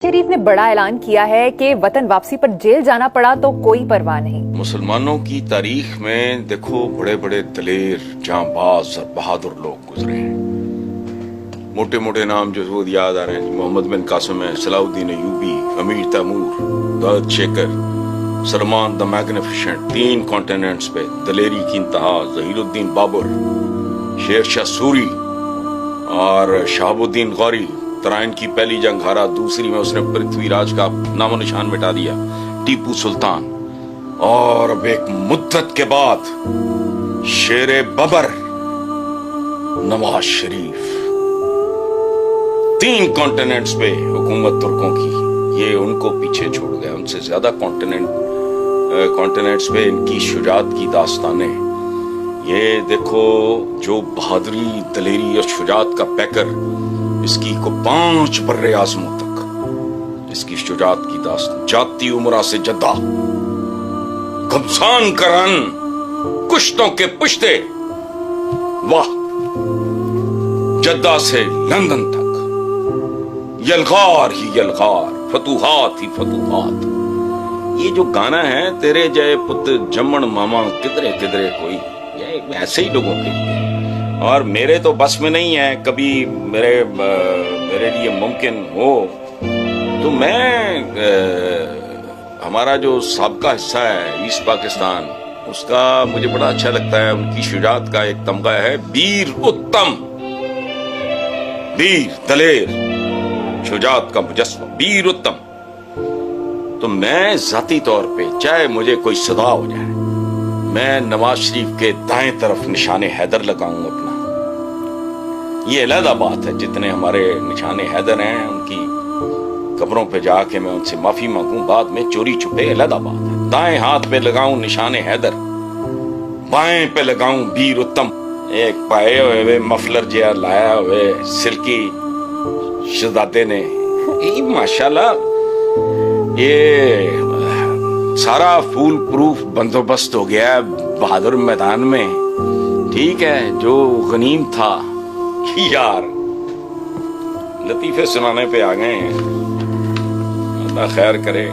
शरीफ ने बड़ा ऐलान किया है कि वतन वापसी पर जेल जाना पड़ा तो कोई परवाह नहीं। मुसलमानों की तारीख में देखो बड़े बड़े दलेर जांबाज और बहादुर लोग गुजरे हैं। मोटे मोटे नाम जो वो याद आ रहे हैं, मोहम्मद बिन कासिम है, Salahuddin Ayubi, Amir Timur, Dawood Shekhar, Salman the magnificent, 3 continents पे दलेरी की इंतहा, जहीरुद्दीन बाबर, शेर शाह सूरी और शहाबुद्दीन गौरी। तराइन की पहली जंग हारा, दूसरी में उसने पृथ्वीराज का नामो निशान मिटा दिया, टीपू सुल्तान। और अब एक मुद्दत के बाद शेरे बबर नवाज शरीफ। 3 कॉन्टिनेंट्स पे हुकूमत तुर्कों की, ये उनको पीछे छोड़ गया। उनसे ज्यादा कॉन्टिनेंट्स पे इनकी शुजात की दास्तानें। ये देखो जो बहादुरी, दलेरी और शुजात का पैकर, इसकी को 5 बर्रे आज़मों तक इसकी शुजात की दास्तान। जाती उमरा से जद्दा, घमसान करन, कुश्तों के पुश्ते, वाह, जद्दा से लंदन तक यलगार ही यलगार, फतूहात ही फतूहात। ये जो गाना है, तेरे जय पुत्र जम्मन मामा किधरे किधरे कोई, ये ऐसे ही लोगों के लिए। और मेरे तो बस में नहीं है, कभी मेरे लिए मुमकिन हो तो मैं हमारा जो साबका हिस्सा है ईस्ट पाकिस्तान, उसका मुझे बड़ा अच्छा लगता है। उनकी शुजात का एक तमगा है, वीर उत्तम, वीर दलेर, शुजात का मुजस्समा, वीर उत्तम। तो मैं जाती तौर पे, चाहे मुझे कोई सदा हो जाए, मैं नवाज शरीफ के दाएं तरफ निशाने हैदर लगाऊं अपना। ये अलहदा बात है, जितने हमारे निशाने हैदर हैं उनकी कब्रों पे जाके मैं उनसे माफी मांगूं बाद में, चोरी छुपे, अलहदा बात है। दाएं हाथ पे लगाऊं निशाने हैदर, बाएं पे लगाऊं वीर उत्तम। एक पाए हुए मफलर जिया लाया हुए सिल्की शहजादे ने, ये माशाल्लाह, ये सारा फूल प्रूफ बंदोबस्त हो गया बहादुर मैदान में। ठीक है, जो गनीम था यार, लतीफे सुनाने पे आ गए हैं। अल्लाह खैर करे,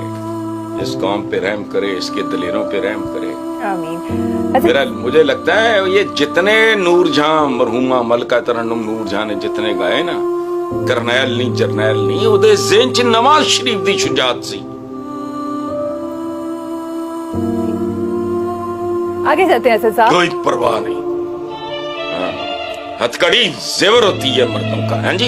इस कौम पे रहम करे, इसके दलेरों पे रहम करे, आमीन। मेरा मुझे लगता है ये जितने नूरजहां, मरहूमा मलका तरन्नुम नूरजहां ने जितने गाए ना, करनैल नहीं जरनैल नहीं, उहदे ज़हन च नवाज शरीफ दी शुजात सी। आगे चलते हैं साहब। कोई परवाह नहीं, हथकड़ी जेवर होती है मर्दों का, हैं जी।